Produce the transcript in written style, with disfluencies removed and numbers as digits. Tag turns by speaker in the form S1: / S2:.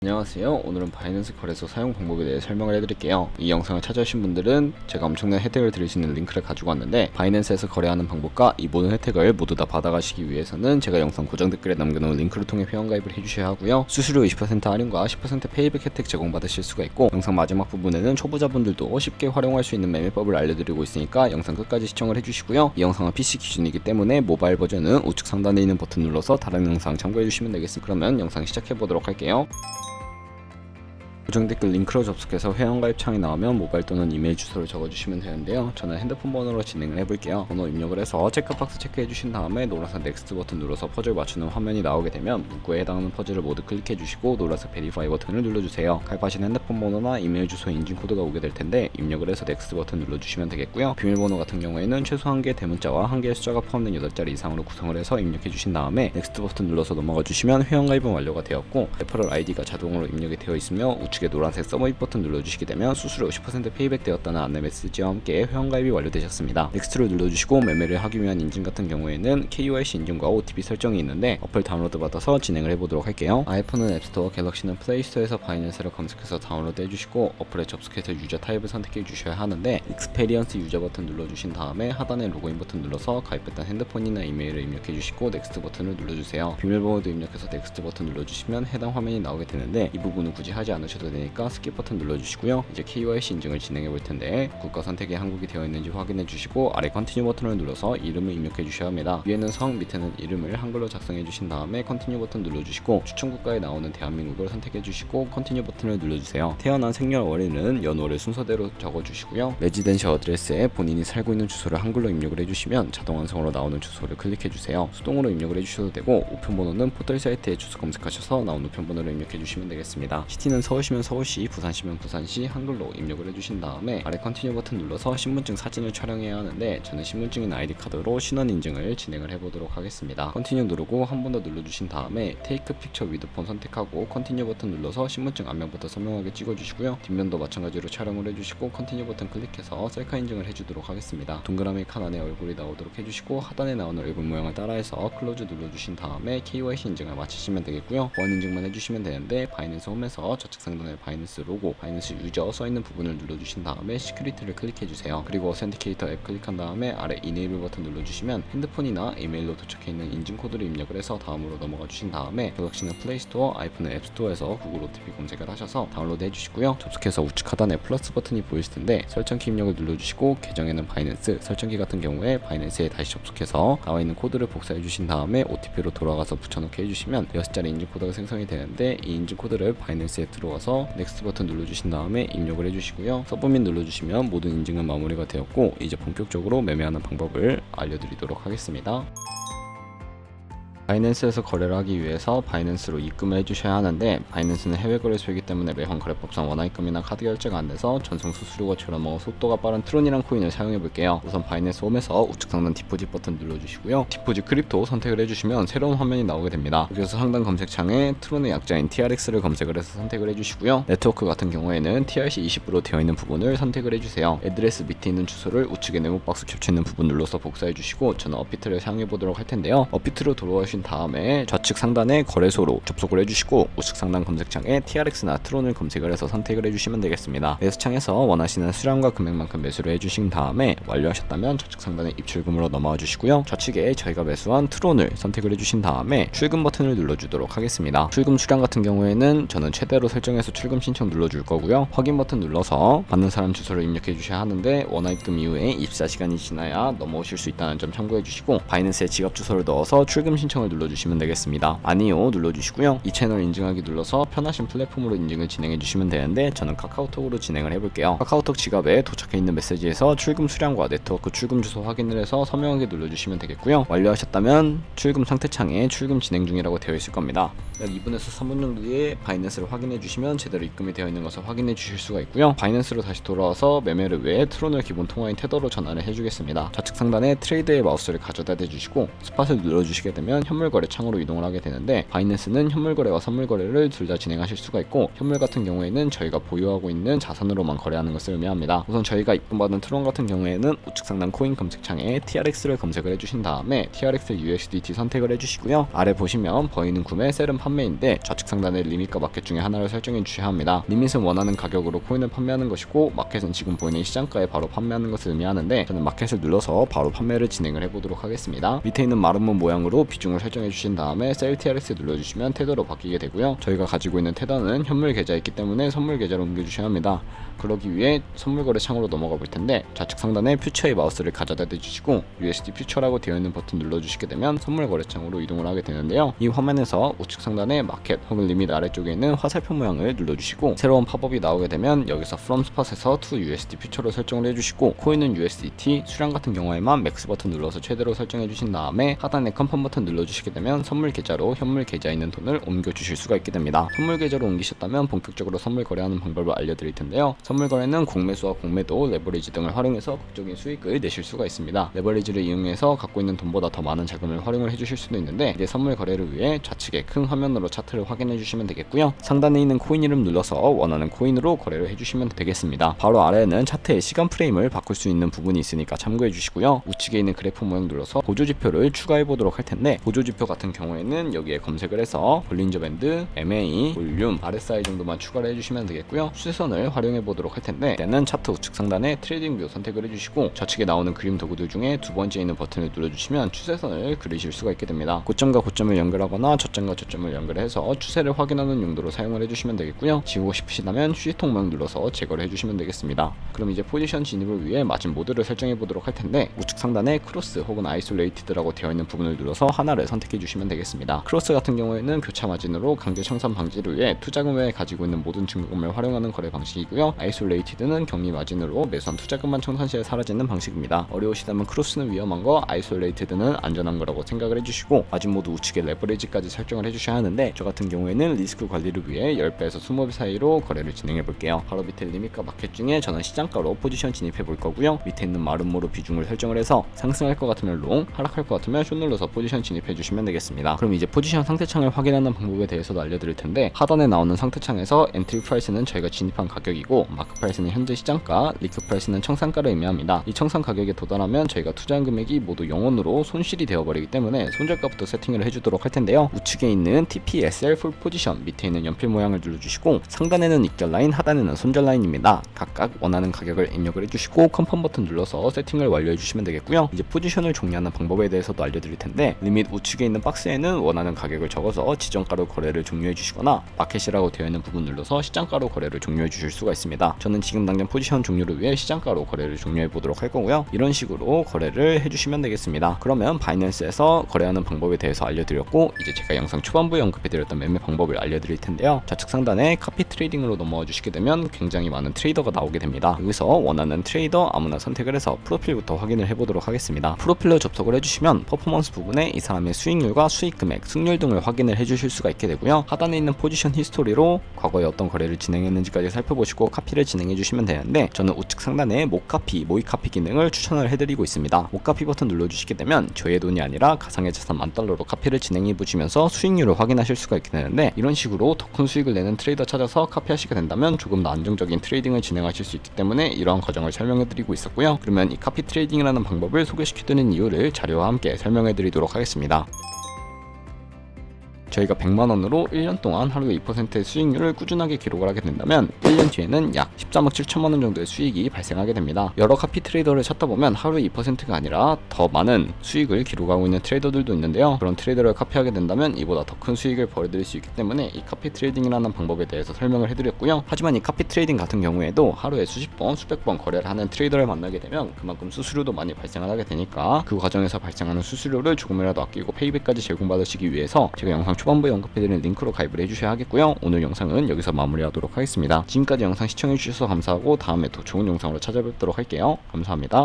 S1: 안녕하세요. 오늘은 바이낸스 거래소 사용 방법에 대해 설명을 해드릴게요. 이 영상을 찾아오신 분들은 제가 엄청난 혜택을 드릴 수 있는 링크를 가지고 왔는데, 바이낸스에서 거래하는 방법과 이 모든 혜택을 모두 다 받아가시기 위해서는 제가 영상 고정 댓글에 남겨놓은 링크를 통해 회원가입을 해주셔야 하고요. 수수료 20% 할인과 10% 페이백 혜택 제공받으실 수가 있고, 영상 마지막 부분에는 초보자분들도 쉽게 활용할 수 있는 매매법을 알려드리고 있으니까 영상 끝까지 시청을 해주시고요. 이 영상은 PC 기준이기 때문에 모바일 버전은 우측 상단에 있는 버튼 눌러서 다른 영상 참고해주시면 되겠습니다. 그러면 영상 시작해보도록 할게요. 고정 댓글 링크로 접속해서 회원가입 창이 나오면 모바일 또는 이메일 주소를 적어주시면 되는데요. 저는 핸드폰 번호로 진행을 해볼게요. 번호 입력을 해서 체크박스 체크해주신 다음에 노란색 넥스트 버튼 눌러서 퍼즐 맞추는 화면이 나오게 되면 문구에 해당하는 퍼즐을 모두 클릭해주시고 노란색 베리파이 버튼을 눌러주세요. 가입하신 핸드폰 번호나 이메일 주소 인증 코드가 오게 될 텐데 입력을 해서 넥스트 버튼 눌러주시면 되겠고요. 비밀번호 같은 경우에는 최소 1개의 대문자와 1개의 숫자가 포함된 8자리 이상으로 구성을 해서 입력해주신 다음에 넥스트 버튼 눌러서 넘어가 주시면 회원가입은 완료가 되었고, 레퍼럴 아이디가 자동으로 입력이 되어 있으며 우측에 노란색 서브밋 버튼 눌러주시게 되면 수수료 50% 페이백 되었다는 안내 메시지와 함께 회원가입이 완료되셨습니다. 넥스트를 눌러주시고 매매를 하기 위한 인증 같은 경우에는 KYC 인증과 OTP 설정이 있는데 어플 다운로드 받아서 진행을 해보도록 할게요. 아이폰은 앱스토어, 갤럭시는 플레이스토어에서 바이낸스를 검색해서 다운로드 해주시고 어플에 접속해서 유저 타입을 선택해 주셔야 하는데, 익스페리언스 유저 버튼 눌러주신 다음에 하단에 로그인 버튼 눌러서 가입했던 핸드폰이나 이메일을 입력해 주시고 넥스트 버튼을 눌러주세요. 비밀번호도 입력해서 넥스트 버튼 눌러주시면 해당 화면이 나오게 되는데, 이 부분은 굳이 하지 않으셔도 되니까 스킵 버튼 눌러주시고요. 이제 KYC 인증을 진행해 볼 텐데, 국가 선택에 한국이 되어 있는지 확인해 주시고 아래 컨티뉴 버튼을 눌러서 이름을 입력해 주셔야 합니다. 위에는 성, 밑에는 이름을 한글로 작성해 주신 다음에 컨티뉴 버튼 눌러주시고 추천 국가에 나오는 대한민국을 선택해 주시고 컨티뉴 버튼을 눌러주세요. 태어난 생년월일은 연월을 순서대로 적어주시고요. 레지던시 어드레스에 본인이 살고 있는 주소를 한글로 입력을 해주시면 자동 완성으로 나오는 주소를 클릭해 주세요. 수동으로 입력을 해주셔도 되고, 우편번호는 포털 사이트에 주소 검색하셔서 나온 우편번호를 입력해 주시면 되겠습니다. 시티는 서울시면 서울시, 부산시면 부산시 한글로 입력을 해주신 다음에 아래 컨티뉴 버튼 눌러서 신분증 사진을 촬영해야 하는데, 저는 신분증인 아이디 카드로 신원 인증을 진행을 해보도록 하겠습니다. 컨티뉴 누르고 한 번 더 눌러주신 다음에 테이크 픽처 위드 폰 선택하고 컨티뉴 버튼 눌러서 신분증 앞면부터 선명하게 찍어주시고요. 뒷면도 마찬가지로 촬영을 해주시고 컨티뉴 버튼 클릭해서 셀카 인증을 해주도록 하겠습니다. 동그라미 칸 안에 얼굴이 나오도록 해주시고 하단에 나오는 얼굴 모양을 따라해서 클로즈 눌러주신 다음에 KYC 인증을 마치시면 되겠고요. 보안 인증만 해주시면 되는데, 바이낸스 홈에서 좌측 상단에 바이낸스 로고, 바이낸스 유저 써있는 부분을 눌러주신 다음에 시큐리티를 클릭해주세요. 그리고 어센티케이터 앱 클릭한 다음에 아래 이네이블 버튼 눌러주시면 핸드폰이나 이메일로 도착해있는 인증 코드를 입력을 해서 다음으로 넘어가 주신 다음에 갤럭시는 플레이스토어, 아이폰은 앱스토어에서 구글 OTP 검색을 하셔서 다운로드 해주시고요. 접속해서 우측 하단에 플러스 버튼이 보이실 텐데 설정키 입력을 눌러주시고 계정에는 바이낸스, 설정키 같은 경우에 바이낸스에 다시 접속해서 나와있는 코드를 복사해 주신 다음에 OTP로 돌아가서 붙여넣기 해주시면 6자리 인증 코드가 생성이 되는데, 이 인증 코드를 바이낸스에 들어와서 넥스트 버튼 눌러주신 다음에 입력을 해주시고요. 서브밋 눌러주시면 모든 인증은 마무리가 되었고, 이제 본격적으로 매매하는 방법을 알려드리도록 하겠습니다. 바이낸스에서 거래를 하기 위해서 바이낸스로 입금을 해주셔야 하는데, 바이낸스는 해외 거래소이기 때문에 매번 거래법상 원화입금이나 카드 결제가 안돼서 전송 수수료가처럼 속도가 빠른 트론이란 코인을 사용해 볼게요. 우선 바이낸스 홈에서 우측 상단 디포짓 버튼 눌러주시고요. 디포짓 크립토 선택을 해주시면 새로운 화면이 나오게 됩니다. 여기서 상단 검색창에 트론의 약자인 TRX를 검색을 해서 선택을 해주시고요. 네트워크 같은 경우에는 TRC20으로 되어 있는 부분을 선택을 해주세요. 애드레스 밑에 있는 주소를 우측에 네모박스 겹쳐 있는 부분 눌러서 복사해 주시고, 저는 업비트를 사용해 보도록 할 텐데요. 업비트로 돌아오신 다음에 좌측 상단에 거래소로 접속을 해주시고 우측 상단 검색창에 TRX나 트론을 검색을 해서 선택을 해주시면 되겠습니다. 매수창에서 원하시는 수량과 금액만큼 매수를 해주신 다음에 완료하셨다면 좌측 상단에 입출금으로 넘어와 주시고요. 좌측에 저희가 매수한 트론을 선택을 해주신 다음에 출금 버튼을 눌러주도록 하겠습니다. 출금 수량 같은 경우에는 저는 최대로 설정해서 출금 신청 눌러줄 거고요. 확인 버튼 눌러서 받는 사람 주소를 입력해 주셔야 하는데, 원화 입금 이후에 입사 시간이 지나야 넘어오실 수 있다는 점 참고해 주시고, 바이낸스에 지갑 주소를 넣어서 출금 신청을 눌러주시면 되겠습니다. 아니요 눌러주시고요. 이 채널 인증하기 눌러서 편하신 플랫폼으로 인증을 진행해 주시면 되는데, 저는 카카오톡으로 진행을 해볼게요. 카카오톡 지갑에 도착해 있는 메시지에서 출금 수량과 네트워크 출금 주소 확인을 해서 서명하게 눌러주시면 되겠고요. 완료하셨다면 출금 상태 창에 출금 진행 중이라고 되어 있을 겁니다. 약 2분에서 3분 정도 뒤에 바이낸스를 확인해 주시면 제대로 입금이 되어 있는 것을 확인해 주실 수가 있고요. 바이낸스로 다시 돌아와서 매매를 위해 트론을 기본 통화인 테더로 전환을 해주겠습니다. 좌측 상단에 트레이드의 마우스를 가져다 대주시고 스팟을 눌러주시게 되면 현물 거래 창으로 이동을 하게 되는데, 바이낸스는 현물 거래와 선물 거래를 둘 다 진행하실 수가 있고, 현물 같은 경우에는 저희가 보유하고 있는 자산으로만 거래하는 것을 의미합니다. 우선 저희가 입금받은 트론 같은 경우에는 우측 상단 코인 검색창에 TRX를 검색을 해주신 다음에 TRX USDT 선택을 해주시고요. 아래 보시면 버이는 구매, 셀은 판매 판매인데 좌측 상단에 리밋과 마켓 중에 하나를 설정해 주셔야 합니다. 리밋은 원하는 가격으로 코인을 판매하는 것이고 마켓은 지금 보이는 시장가에 바로 판매하는 것을 의미하는데 저는 마켓을 눌러서 바로 판매를 진행을 해보도록 하겠습니다. 밑에 있는 마름모 모양으로 비중을 설정해 주신 다음에 셀 TRX 눌러주시면 테더로 바뀌게 되고요. 저희가 가지고 있는 테더는 현물 계좌에 있기 때문에 선물 계좌로 옮겨주셔야 합니다. 그러기 위해 선물 거래 창으로 넘어가 볼 텐데 좌측 상단에 퓨처의 마우스를 가져다 대주시고 USD 퓨처라고 되어 있는 버튼 눌러주시게 되면 선물 거래 창으로 이동을 하게 되는데요. 이 화면에서 우측 상단에 마켓 혹은 리밋 아래쪽에 있는 화살표 모양을 눌러주시고 새로운 팝업이 나오게 되면 여기서 from spot에서 to USD 퓨처로 설정을 해주시고 코인은 USDT, 수량 같은 경우에만 맥스 버튼 눌러서 최대로 설정해 주신 다음에 하단에 컨펌 버튼 눌러주시게 되면 선물 계좌로 현물 계좌에 있는 돈을 옮겨주실 수가 있게 됩니다. 선물 계좌로 옮기셨다면 본격적으로 선물 거래하는 방법을 알려드릴 텐데요. 선물 거래는 공매수와 공매도, 레버리지 등을 활용해서 극적인 수익을 내실 수가 있습니다. 레버리지를 이용해서 갖고 있는 돈보다 더 많은 자금을 활용을 해주실 수도 있는데 이제 선물 거래를 위해 좌측에 큰 화면으로 차트를 확인해 주시면 되겠고요. 상단에 있는 코인 이름 눌러서 원하는 코인으로 거래를 해주시면 되겠습니다. 바로 아래에는 차트의 시간 프레임을 바꿀 수 있는 부분이 있으니까 참고해 주시고요. 우측에 있는 그래프 모양 눌러서 보조지표를 추가해 보도록 할 텐데 보조지표 같은 경우에는 여기에 검색을 해서 볼린저 밴드, MA, 볼륨, RSI 정도만 추가를 해주시면 되겠고요. 추세선을 활용해 보도록 할 텐데 이때는 차트 우측 상단에 트레이딩 뷰 선택을 해주시고 좌측에 나오는 그림 도구들 중에 두 번째 있는 버튼을 눌러주시면 추세선을 그리실 수가 있게 됩니다. 고점과 고점을 연결하거나 저점과 저점을 연결해서 추세를 확인하는 용도로 사용을 해주시면 되겠고요. 지우고 싶으시다면 휴지통 모양 눌러서 제거를 해주시면 되겠습니다. 그럼 이제 포지션 진입을 위해 마진 모드를 설정해 보도록 할 텐데 우측 상단에 크로스 혹은 아이솔레이티드라고 되어 있는 부분을 눌러서 하나를 선택해 주시면 되겠습니다. 크로스 같은 경우에는 교차 마진으로 강제 청산 방지를 위해 투자금 외에 가지고 있는 모든 증거금을 활용하는 거래 방식이고요. 아이솔레이티드는 격리 마진으로 매수한 투자금만 청산 시에 사라지는 방식입니다. 어려우시다면 크로스는 위험한 거, 아이솔레이티드는 안전한 거라고 생각을 해주시고 마진 모드 우측에 레버리지까지 설정을 해주셔야 하는데 저 같은 경우에는 리스크 관리를 위해 10배에서 20배 사이로 거래를 진행해 볼게요. 바로 밑에 리밋과 마켓 중에 저는 시장가로 포지션 진입해 볼 거고요. 밑에 있는 마름모로 비중을 설정을 해서 상승할 것 같으면 롱, 하락할 것 같으면 숏 눌러서 포지션 진입해 주시면 되겠습니다. 그럼 이제 포지션 상태창을 확인하는 방법에 대해서도 알려드릴 텐데 하단에 나오는 상태창에서 엔트리 프라이스는 저희가 진입한 가격이고 마크 프라이스는 현재 시장가, 리크 프라이스는 청산가를 의미합니다. 이 청산 가격에 도달하면 저희가 투자한 금액이 모두 0원으로 손실이 되어버리기 때문에 손절가부터 세팅을 해주도록 할 텐데요. 우측에 있는 TPSL 풀 포지션 밑에 있는 연필 모양을 눌러주시고 상단에는 입결 라인, 하단에는 손절 라인입니다. 각각 원하는 가격을 입력을 해주시고 컨펌 버튼 눌러서 세팅을 완료해 주시면 되겠고요. 이제 포지션을 종료하는 방법에 대해서도 알려드릴 텐데 리밋 우측에 있는 박스에는 원하는 가격을 적어서 지정가로 거래를 종료해 주시거나 마켓이라고 되어 있는 부분 눌러서 시장가로 거래를 종료해 주실 수가 있습니다. 저는 지금 당장 포지션 종료를 위해 시장가로 거래를 종료해 보도록 할 거고요. 이런 식으로 거래를 해주시면 되겠습니다. 그러면 바이낸스에서 거래하는 방법에 대해서 알려드렸고 이제 제가 영상 초반부에 언급해드렸던 매매 방법을 알려드릴 텐데요. 좌측 상단에 카피 트레이딩으로 넘어와 주시게 되면 굉장히 많은 트레이더가 나오게 됩니다. 여기서 원하는 트레이더 아무나 선택을 해서 프로필부터 확인을 해보도록 하겠습니다. 프로필로 접속을 해주시면 퍼포먼스 부분에 이 사람의 수익률과 수익 금액, 승률 등을 확인을 해주실 수가 있게 되고요. 하단에 있는 포지션 히스토리로 과거에 어떤 거래를 진행했는지까지 살펴보시고 카피를 진행해 주시면 되는데 저는 우측 상단에 모카피, 모이카피 기능을 추천을 해드리고 있습니다. 모카피 버튼 눌러주시게 되면 저의 돈이 아니라 가상의 자산 $10,000로 카피를 진행해 보시면서 수익률을 확인하실 수가 있게 되는데 이런 식으로 더 큰 수익을 내는 트레이더 찾아서 카피하시게 된다면 조금 더 안정적인 트레이딩을 진행하실 수 있기 때문에 이러한 과정을 설명해 드리고 있었고요. 그러면 이 카피 트레이딩이라는 방법을 소개시켜드리는 이유를 자료와 함께 설명해 드리도록 하겠습니다. 저희가 100만원으로 1년 동안 하루에 2%의 수익률을 꾸준하게 기록을 하게 된다면 1년 뒤에는 약 13억 7천만원 정도의 수익이 발생하게 됩니다. 여러 카피 트레이더를 찾다 보면 하루에 2%가 아니라 더 많은 수익을 기록하고 있는 트레이더들도 있는데요. 그런 트레이더를 카피하게 된다면 이보다 더 큰 수익을 벌어들일 수 있기 때문에 이 카피 트레이딩이라는 방법에 대해서 설명을 해드렸고요. 하지만 이 카피 트레이딩 같은 경우에도 하루에 수십 번, 수백 번 거래를 하는 트레이더를 만나게 되면 그만큼 수수료도 많이 발생을 하게 되니까 그 과정에서 발생하는 수수료를 조금이라도 아끼고 페이백까지 제공받으시기 위해서 제가 영상 초반부에 언급해드린 링크로 가입을 해주셔야 하겠고요. 오늘 영상은 여기서 마무리하도록 하겠습니다. 지금까지 영상 시청해주셔서 감사하고 다음에 더 좋은 영상으로 찾아뵙도록 할게요. 감사합니다.